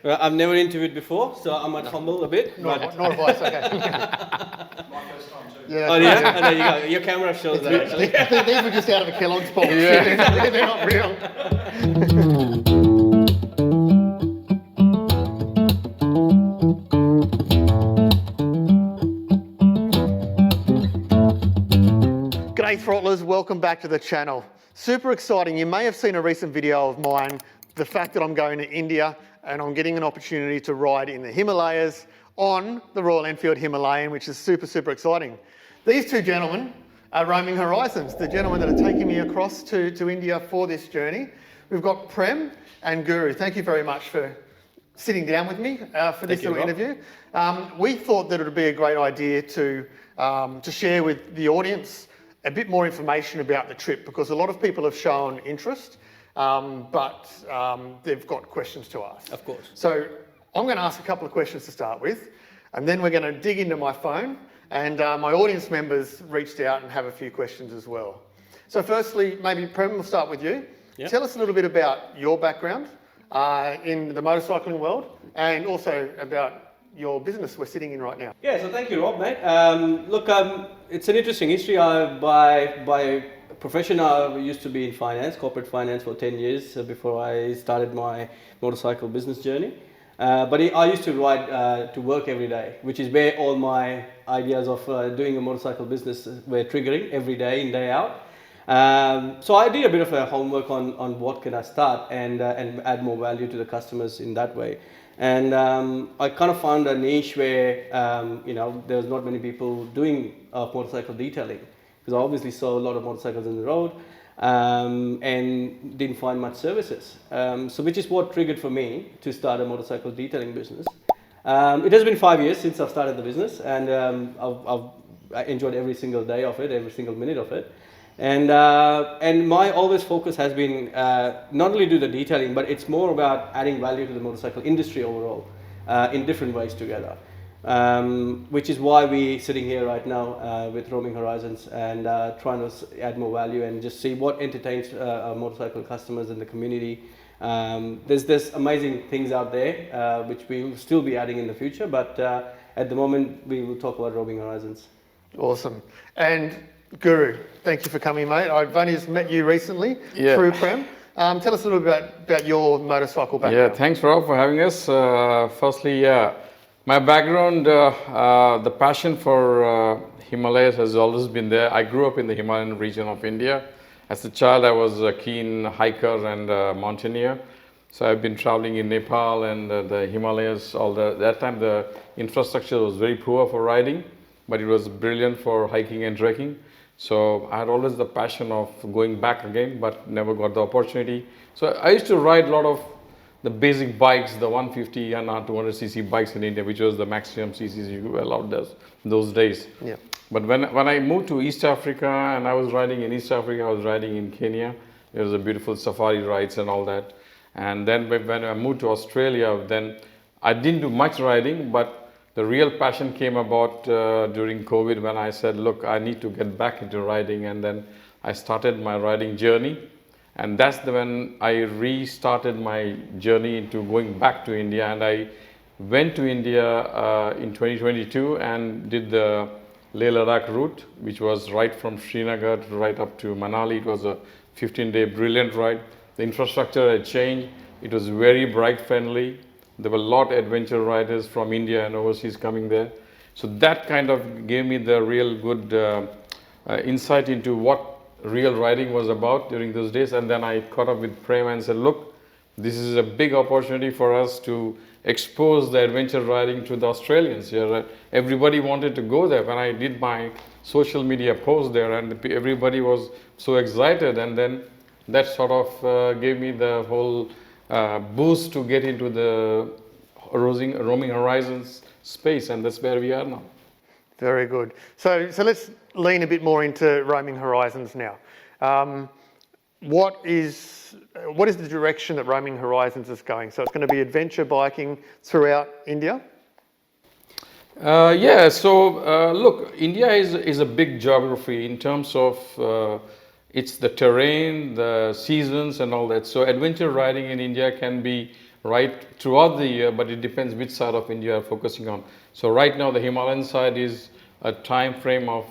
I've never interviewed before, so I might fumble a bit. Not advice, okay. My first time too. Yeah, Oh yeah, and there you go. Your camera shows that actually. These were just out of a Kellogg's box. Yeah. They're not real. G'day Throttlers, welcome back to the channel. Super exciting. You may have seen a recent video of mine, the fact that I'm going to India and I'm getting an opportunity to ride in the Himalayas on the Royal Enfield Himalayan, which is super exciting. These two gentlemen are roaming horizons, the gentlemen that are taking me across to India for this journey. We've got Prem and Guru. Thank you very much for sitting down with me for this little interview. We thought that it would be a great idea to share with the audience a bit more information about the trip, because a lot of people have shown interest, but they've got questions to ask. Of course. So I'm going to ask a couple of questions to start with, and then we're going to dig into my phone, and my audience members reached out and have a few questions as well. So firstly, maybe Prem, we'll start with you. Yep. Tell us a little bit about your background in the motorcycling world, and also about your business we're sitting in right now. Yeah, so thank you, Rob, mate. Look, it's an interesting history. By profession, I used to be in finance, corporate finance for 10 years before I started my motorcycle business journey. But I used to ride to work every day, which is where all my ideas of doing a motorcycle business were triggering every day in, day out. So I did a bit of a homework on what can I start and add more value to the customers in that way. And I kind of found a niche where there's not many people doing motorcycle detailing, because I obviously saw a lot of motorcycles on the road and didn't find much services. So which is what triggered for me to start a motorcycle detailing business. It has been 5 years since I've started the business, and I enjoyed every single day of it, every single minute of it. And my always focus has been not only do the detailing, but it's more about adding value to the motorcycle industry overall in different ways together. Which is why we're sitting here right now with Roaming Horizons and trying to add more value and just see what entertains our motorcycle customers in the community. There's amazing things out there which we will still be adding in the future, but at the moment we will talk about Roaming Horizons. Awesome. And Guru, thank you for coming, mate. I've only just met you recently through Prem. Tell us a little bit about your motorcycle background. Yeah, thanks Rob for having us. Firstly, my background, the passion for Himalayas has always been there. I grew up in the Himalayan region of India. As a child, I was a keen hiker and mountaineer. So I've been traveling in Nepal and the Himalayas. That time the infrastructure was very poor for riding, but it was brilliant for hiking and trekking. So I had always the passion of going back again, but never got the opportunity. So I used to ride a lot of the basic bikes, the 150 and 200cc bikes in India, which was the maximum cc's you were allowed those days. Yeah. But when I moved to East Africa, and I was riding in East Africa, I was riding in Kenya. There was a beautiful safari rides and all that. And then when I moved to Australia, then I didn't do much riding, but the real passion came about during COVID, when I said, look, I need to get back into riding. And then I started my riding journey. And that's when I restarted my journey into going back to India. And I went to India in 2022 and did the Leh Ladakh route, which was right from Srinagar right up to Manali. It was a 15-day brilliant ride. The infrastructure had changed. It was very bike friendly. There were a lot of adventure riders from India and overseas coming there. So that kind of gave me the real good insight into what real riding was about during those days. And then I caught up with Prem and said, look, this is a big opportunity for us to expose the adventure riding to the Australians here. Everybody wanted to go there. When I did my social media post there, and everybody was so excited, and then that sort of gave me the whole boost to get into the Roaming Horizons space, and that's where we are now. Very good. So let's lean a bit more into Roaming Horizons now. What is the direction that Roaming Horizons is going? So it's going to be adventure biking throughout India? Look, India is a big geography in terms of it's the terrain, the seasons and all that. So adventure riding in India can be ride throughout the year, but it depends which side of India you are focusing on. So right now the Himalayan side is a time frame of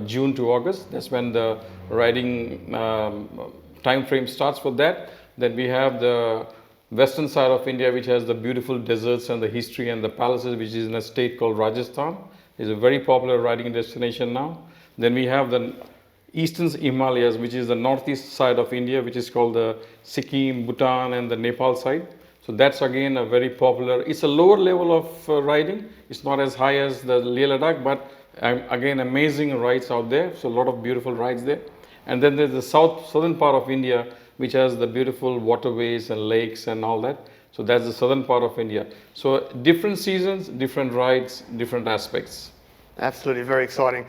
June to August. That's when the riding time frame starts for that. Then we have the western side of India, which has the beautiful deserts and the history and the palaces, which is in a state called Rajasthan. It's a very popular riding destination now. Then we have the eastern Himalayas, which is the northeast side of India, which is called the Sikkim, Bhutan, and the Nepal side. So that's again a very popular. It's a lower level of riding. It's not as high as the Leh Ladakh, but again amazing rides out there. So a lot of beautiful rides there. And then there's the southern part of India, which has the beautiful waterways and lakes and all that. So that's the southern part of India. So different seasons, different rides, different aspects. Absolutely, very exciting.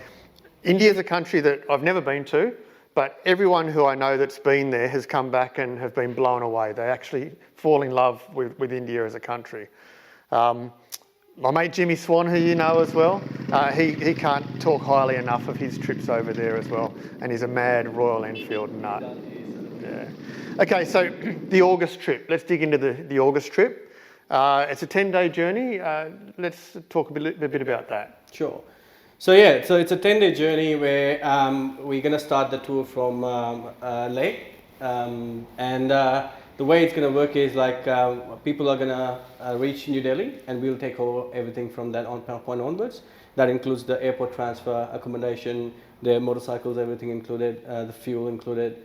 India is a country that I've never been to, but everyone who I know that's been there has come back and have been blown away. They actually fall in love with India as a country. My mate Jimmy Swan, who you know as well, he can't talk highly enough of his trips over there as well, and he's a mad Royal Enfield nut. Yeah. Okay, so the August trip. Let's dig into the August trip. It's a 10-day journey. Let's talk a bit about that. Sure. So yeah, so it's a 10-day journey where we're going to start the tour from Leh, and the way it's going to work is like people are going to reach New Delhi, and we'll take over everything from that point onwards. That includes the airport transfer, accommodation, the motorcycles, everything included, the fuel included,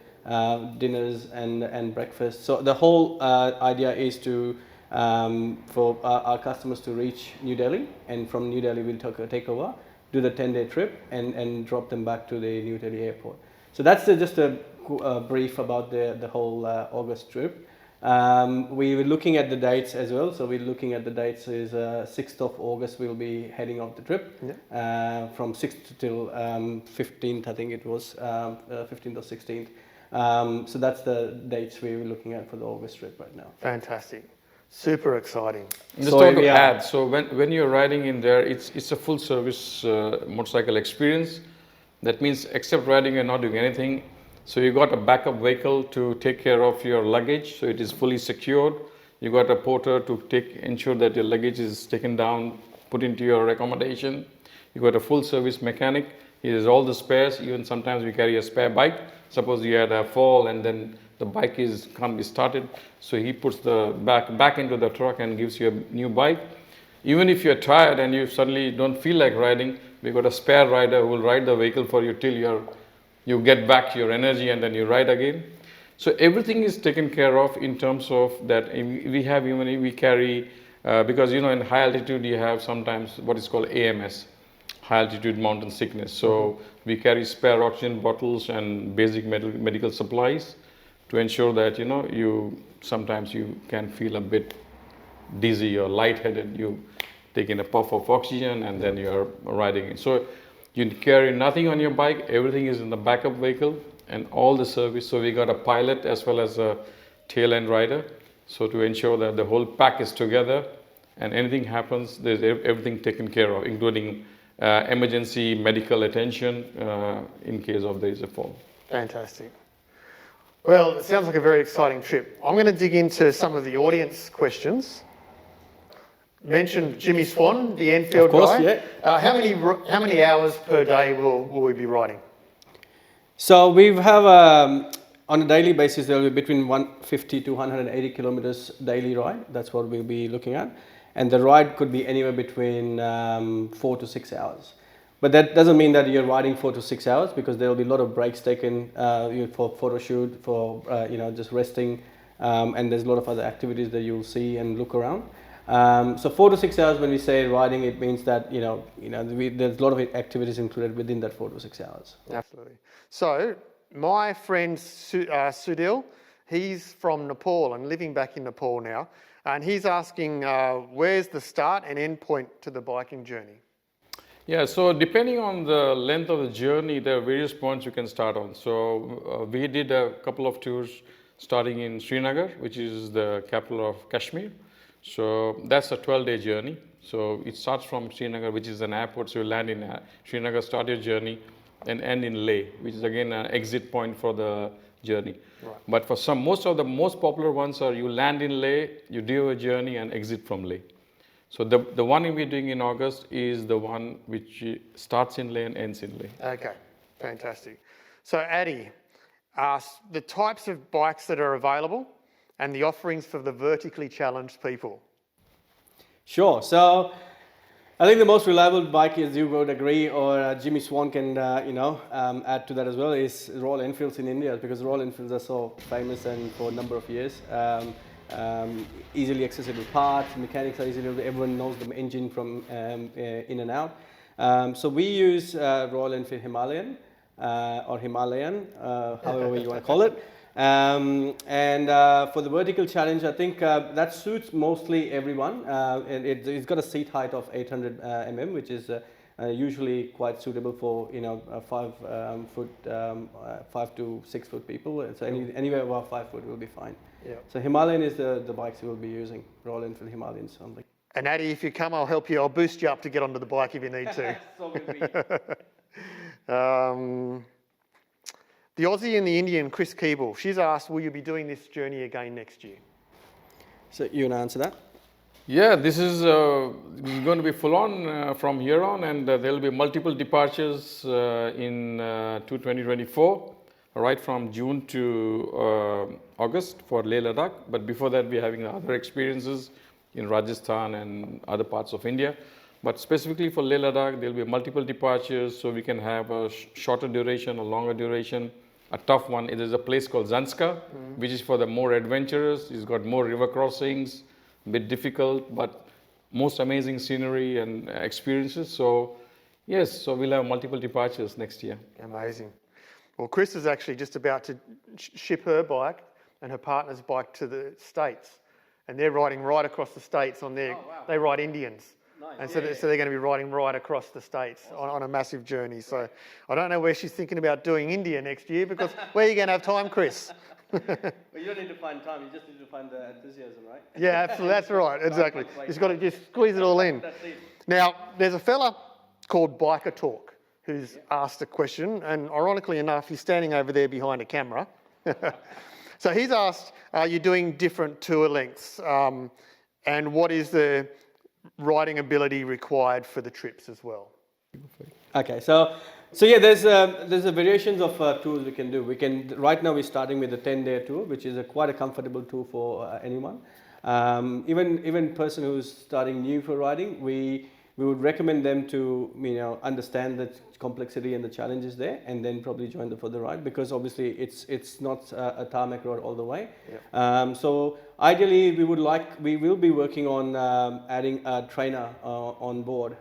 dinners and breakfast. So the whole idea is to for our customers to reach New Delhi, and from New Delhi we'll take over, do the 10-day trip and drop them back to the New Delhi airport. So that's just a brief about the whole August trip. We were looking at the dates as well. So we're looking at the dates is 6th of August we'll be heading off the trip. Yeah. From 6th till 15th, I think it was 15th or 16th. So that's the dates we were looking at for the August trip right now. Fantastic. Super exciting. Just want to add, so when you're riding in there, it's a full service motorcycle experience. That means except riding, you're not doing anything. So you got a backup vehicle to take care of your luggage, so it is fully secured. You got a porter to ensure that your luggage is taken down, put into your accommodation. You got a full service mechanic. He has all the spares. Even sometimes we carry a spare bike. Suppose you had a fall and then the bike can't be started, so he puts the back into the truck and gives you a new bike. Even if you're tired and you suddenly don't feel like riding, we got a spare rider who will ride the vehicle for you till you get back your energy and then you ride again. So everything is taken care of in terms of that. We carry because in high altitude you have sometimes what is called AMS, high altitude mountain sickness. So we carry spare oxygen bottles and basic medical supplies to ensure that sometimes you can feel a bit dizzy or lightheaded. You take in a puff of oxygen and then you're riding it. So you carry nothing on your bike, everything is in the backup vehicle and all the service. So we got a pilot as well as a tail end rider. So to ensure that the whole pack is together and anything happens, there's everything taken care of, including emergency medical attention in case of there is a fall. Fantastic. Well, it sounds like a very exciting trip. I'm going to dig into some of the audience questions. Mentioned Jimmy Swan, the Enfield of course, guy. Yeah. How many hours per day will we be riding? So we have on a daily basis there will be between 150 to 180 kilometers daily ride. That's what we'll be looking at, and the ride could be anywhere between 4 to 6 hours. But that doesn't mean that you're riding 4 to 6 hours, because there will be a lot of breaks taken for photo shoot, for just resting, and there's a lot of other activities that you'll see and look around. So 4 to 6 hours, when we say riding, it means that there's a lot of activities included within that 4 to 6 hours. Absolutely. So my friend Sudhil, he's from Nepal and living back in Nepal now, and he's asking where's the start and end point to the biking journey? Yeah, so depending on the length of the journey, there are various points you can start on. So we did a couple of tours starting in Srinagar, which is the capital of Kashmir. So that's a 12-day journey. So it starts from Srinagar, which is an airport. So you land in Srinagar, start your journey, and end in Leh, which is again an exit point for the journey. Right. But for most of the most popular ones are you land in Leh, you do a journey and exit from Leh. So the one we're doing in August is the one which starts in Leh and ends in Leh. Okay, fantastic. So Addy, the types of bikes that are available and the offerings for the vertically challenged people. Sure. So I think the most reliable bike, as you would agree, or Jimmy Swan can, add to that as well, is Royal Enfields in India, because Royal Enfields are so famous and for a number of years. Easily accessible parts, mechanics are easily, everyone knows the engine from in and out. So we use Royal Enfield Himalayan or Himalayan, however you want to call it. And for the vertical challenge, I think that suits mostly everyone. And it's got a seat height of 800 mm, which is usually quite suitable for 5 to 6 foot people. So anywhere above 5 foot will be fine. Yeah. So Himalayan is the bikes we will be using, Royal Enfield Himalayans only. And Addy, if you come, I'll help you. I'll boost you up to get onto the bike if you need to. So will we. The Aussie and the Indian, Chris Keeble, she's asked, will you be doing this journey again next year? So you want to answer that? Yeah, this is going to be full on from here on, and there will be multiple departures in 2024, right from June to August for Leh Ladakh. But before that, we're having other experiences in Rajasthan and other parts of India. But specifically for Leh Ladakh, there will be multiple departures, so we can have a shorter duration, a longer duration, a tough one. It is a place called Zanskar, which is for the more adventurous. It's got more river crossings, a bit difficult, but most amazing scenery and experiences. So yes, so we'll have multiple departures next year. Amazing. Well, Chris is actually just about to ship her bike and her partner's bike to the States. And they're riding right across the States on their, they ride Indians. Nice. And so they're going to be riding right across the States on a massive journey. So I don't know where she's thinking about doing India next year, because where are you going to have time, Chris? Well, you don't need to find time, you just need to find the enthusiasm, right? Yeah, absolutely. That's right. Exactly. You've got to just squeeze it all in. That's it. Now, there's a fella called Biker Talk who's asked a question, and ironically enough, he's standing over there behind a camera. So he's asked, are you doing different tour lengths? And what is the riding ability required for the trips as well? Okay, so yeah, there's a variations of tours we can do. Right now we're starting with a 10-day tour, which is quite a comfortable tour for anyone. Even person who's starting new for riding, we would recommend them to understand the complexity and the challenges there, and then probably join for the ride, because obviously it's not a tarmac road all the way. Yep. So ideally we will be working on adding a trainer on board,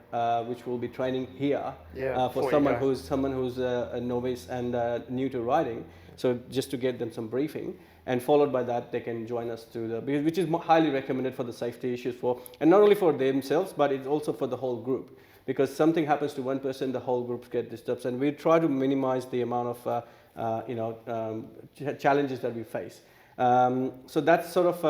which will be training here for someone who's a novice and new to riding. So just to get them some briefing, and followed by that they can join us which is highly recommended for the safety issues and not only for themselves, but it's also for the whole group, because something happens to one person, the whole group get disturbed, and we try to minimize the amount of challenges that we face. So that's sort of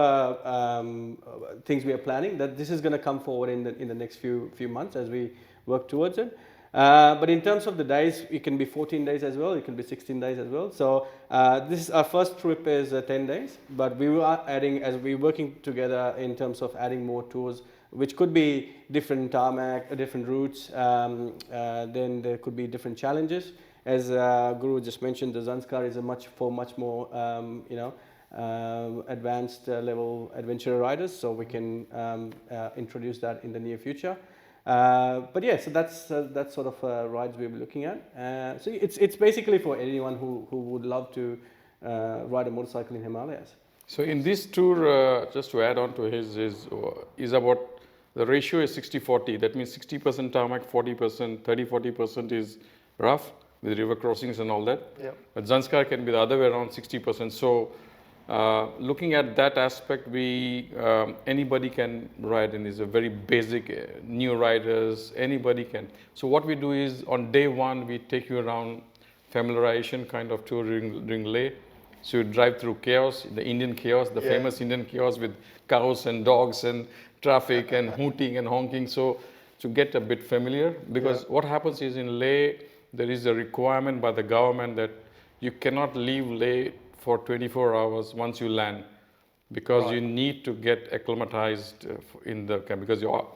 things we are planning, that this is going to come forward in the next few months as we work towards it. But in terms of the days, it can be 14 days as well, it can be 16 days as well. So this is our first trip is 10 days, but we are adding, as we're working together in terms of adding more tours, which could be different tarmac, different routes, then there could be different challenges. As Guru just mentioned, the Zanskar is a much more advanced level adventure riders, so we can introduce that in the near future. But yeah, so that's sort of rides we'll be looking at. So it's basically for anyone who would love to ride a motorcycle in Himalayas. So in this tour, just to add on to his, is about, the ratio is 60-40. That means 60% tarmac, 40%, 30-40% is rough with river crossings and all that. Yep. But Zanskar can be the other way around, 60%. So looking at that aspect, anybody can ride, and is a very basic, new riders, anybody can. So what we do is, on day one, we take you around familiarization kind of tour during Leh. So you drive through chaos, the Indian chaos, the famous Indian chaos with cows and dogs and traffic and hooting and honking. So to get a bit familiar, because what happens is in Leh, there is a requirement by the government that you cannot leave Leh for 24 hours once you land, because Right. you need to get acclimatized in the camp, because your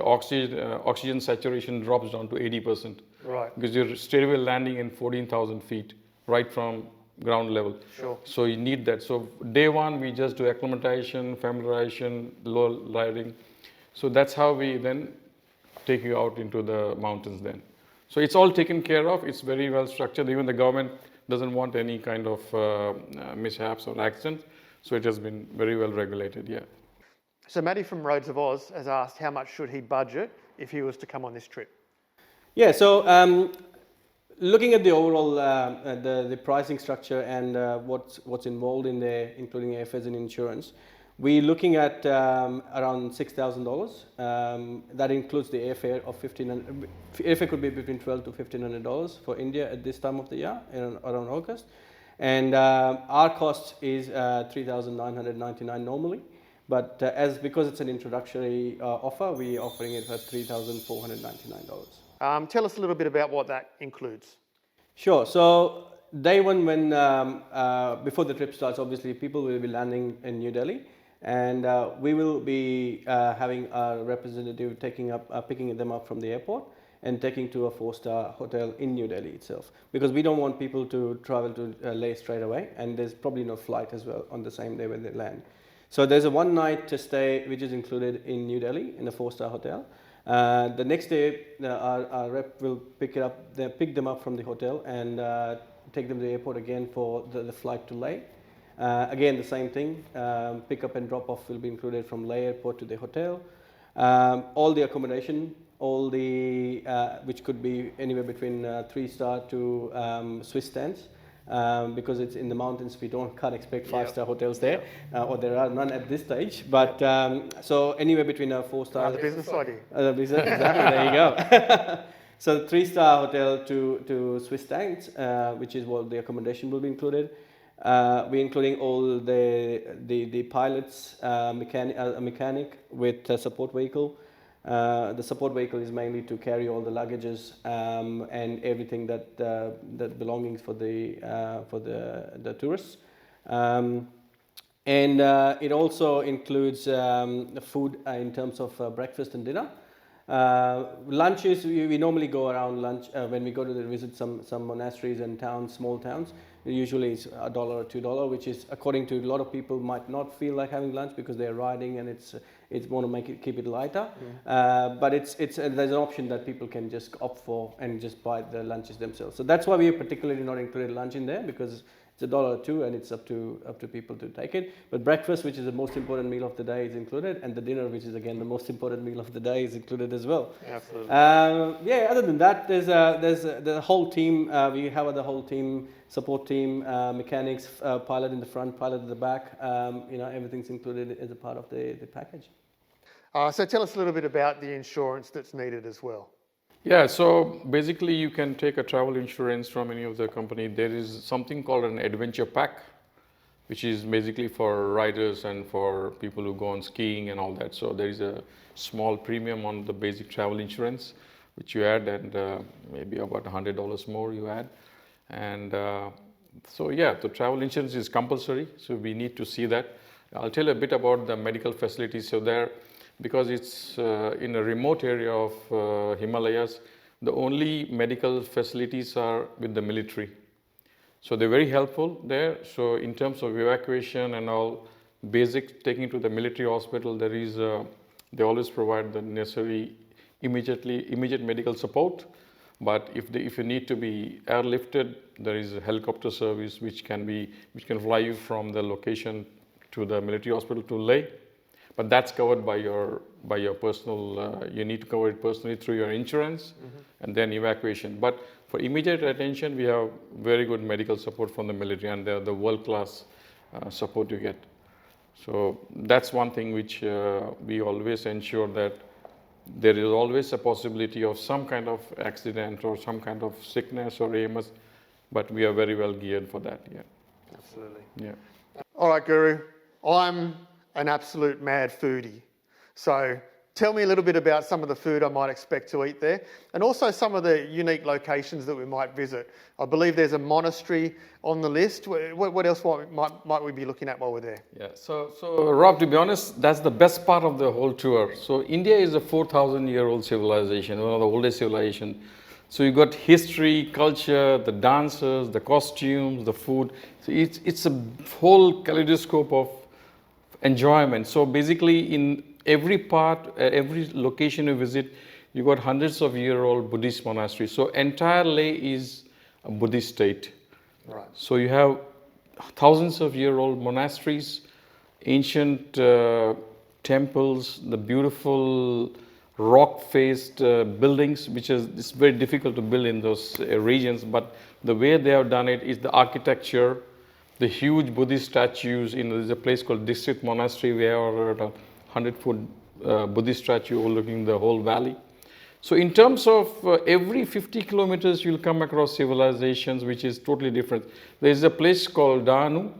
oxygen saturation drops down to 80%. Right. Because you're straight away landing in 14,000 feet right from ground level. Sure. So you need that. So day one, we just do acclimatization, familiarization, low riding. So that's how we then take you out into the mountains then. So it's all taken care of. It's very well structured. Even the government doesn't want any kind of mishaps or accidents. So it has been very well regulated, yeah. So Matty from Roads of Oz has asked how much should he budget if he was to come on this trip? Yeah, so looking at the overall the pricing structure and what's involved in there, including airfares and insurance, we're looking at around $6,000. That includes the airfare of $1,500. Airfare could be between $1,200 to $1,500 for India at this time of the year, around August, and our cost is $3,999 normally. But because it's an introductory offer, we're offering it at $3,499. Tell us a little bit about what that includes. Sure. So day one, when before the trip starts, obviously people will be landing in New Delhi, and we will be having a representative picking them up from the airport and taking to a 4-star hotel in New Delhi itself, because we don't want people to travel to Leh straight away, and there's probably no flight as well on the same day when they land. So there's a 1 night to stay which is included in New Delhi in a 4-star hotel. The next day, our rep will pick them up from the hotel and take them to the airport again for the flight to Leh. Again, the same thing. Pick up and drop off will be included from Leh airport to the hotel. All the accommodation, all the which could be anywhere between 3-star to Swiss stands. Because it's in the mountains, we can't expect 5-star hotels there, or there are none at this stage. But so anywhere between a 4-star. The business idea. Exactly. There you go. So 3-star hotel to Swiss stands, which is what the accommodation will be included. We're including all the pilots, a mechanic with a support vehicle. The support vehicle is mainly to carry all the luggages and everything that belongings for the tourists, and it also includes food in terms of breakfast and dinner. Lunches, we normally go around lunch when we go to visit some monasteries and towns, small towns. Usually it's $1 or $2, which is, according to a lot of people, might not feel like having lunch because they're riding and it's want to keep it lighter. But there's an option that people can just opt for and just buy the lunches themselves. So that's why we particularly not included lunch in there, because it's $1 or $2 and it's up to people to take it. But breakfast, which is the most important meal of the day, is included, and the dinner, which is again the most important meal of the day, is included as well. Absolutely. Other than that, there's the whole team. We have the whole team, support team, mechanics, pilot in the front, pilot at the back. Everything's included as a part of the package. So tell us a little bit about the insurance that's needed as well. Yeah, so basically you can take a travel insurance from any of the company. There is something called an adventure pack, which is basically for riders and for people who go on skiing and all that. So there is a small premium on the basic travel insurance, which you add, and maybe about $100 more you add. And the travel insurance is compulsory, so we need to see that. I'll tell you a bit about the medical facilities. So there, because it's in a remote area of Himalayas, the only medical facilities are with the military. So they're very helpful there. So in terms of evacuation and all basic, taking to the military hospital, they always provide the necessary immediate medical support. But if you need to be airlifted, there is a helicopter service which can fly you from the location to the military hospital to Leh. But that's covered by your personal. You need to cover it personally through your insurance, and then evacuation. But for immediate attention, we have very good medical support from the military, and the world-class support you get. So that's one thing which we always ensure, that there is always a possibility of some kind of accident or some kind of sickness or AMS, but we are very well geared for that. Yeah. Absolutely. Yeah. All right, Guru. I'm an absolute mad foodie. So Tell me a little bit about some of the food I might expect to eat there, and also some of the unique locations that we might visit. I believe there's a monastery on the list. What else might we be looking at while we're there? Yeah, so Rob, to be honest, that's the best part of the whole tour. So India is a 4,000-year-old civilization, one of the oldest civilizations. So you got history, culture, the dancers, the costumes, the food. So it's a whole kaleidoscope of enjoyment. So basically, in every part, every location you visit, you got hundreds of year-old Buddhist monasteries. So entire Leh is a Buddhist state. Right. So you have thousands of year-old monasteries, ancient temples, the beautiful rock-faced buildings, which is it's very difficult to build in those regions. But the way they have done it is the architecture, the huge Buddhist statues. There's a place called District Monastery where a 100-foot Buddhist statue overlooking the whole valley. So in terms of every 50 kilometers, you'll come across civilizations which is totally different. There's a place called Danu,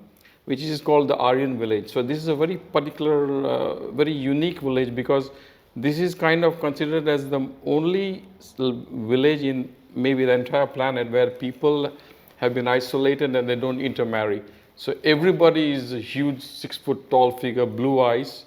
which is called the Aryan village. So this is a very particular, very unique village because this is kind of considered as the only village in maybe the entire planet where people have been isolated and they don't intermarry. So everybody is a huge 6-foot tall figure, blue eyes,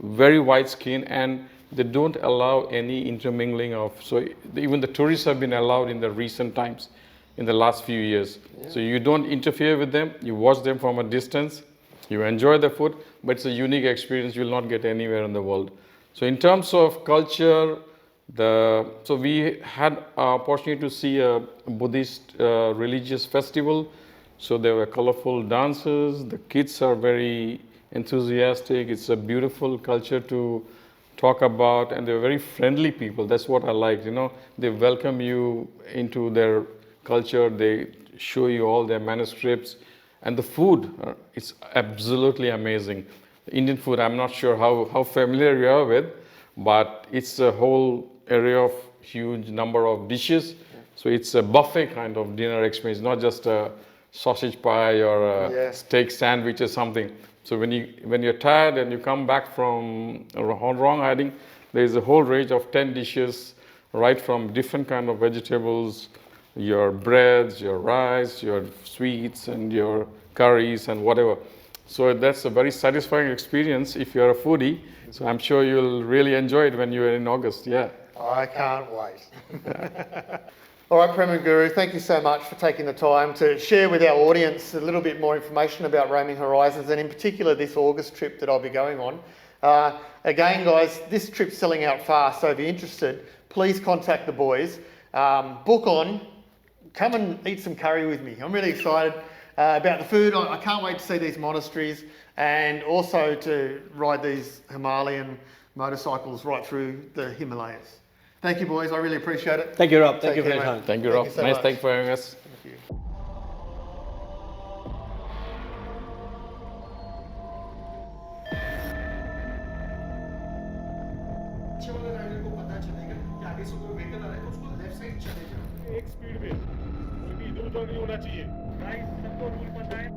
very white skin, and they don't allow any intermingling of, so even the tourists have been allowed in the recent times, in the last few years. Yeah. So you don't interfere with them, you watch them from a distance, you enjoy the food, but it's a unique experience you will not get anywhere in the world. So in terms of culture, so we had an opportunity to see a Buddhist religious festival. So there were colorful dances, the kids are very enthusiastic, it's a beautiful culture to talk about, and they're very friendly people. That's what I liked, they welcome you into their culture, they show you all their manuscripts, and the food, it's absolutely amazing. Indian food, I'm not sure how familiar you are with, but it's a whole area of huge number of dishes. So it's a buffet kind of dinner experience, not just a sausage pie or a steak sandwich or something. So when you're tired and you come back from wrong hiding, there's a whole range of 10 dishes, right from different kind of vegetables, your breads, your rice, your sweets, and your curries and whatever. So that's a very satisfying experience if you're a foodie. So I'm sure you'll really enjoy it when you're in August. Yeah. I can't wait. All right, Prema Guru, thank you so much for taking the time to share with our audience a little bit more information about Roaming Horizons, and in particular this August trip that I'll be going on. Again, guys, this trip's selling out fast, so if you're interested, please contact the boys. Book on, come and eat some curry with me. I'm really excited about the food. I can't wait to see these monasteries and also to ride these Himalayan motorcycles right through the Himalayas. Thank you, boys. I really appreciate it. Thank you, Rob. Thank Take you for care, your mate. time. Thank you, Rob. so Nice, much. thanks for having us. Thank you. पीछे वाले rider को पता चलेगा कि आगे से कोई vehicle आ रहा है तो उसको लेफ्ट साइड चले जाओ। एक स्पीड में कोई भी इधर उधर नहीं होना चाहिए। गाइस सबको रूल पता है।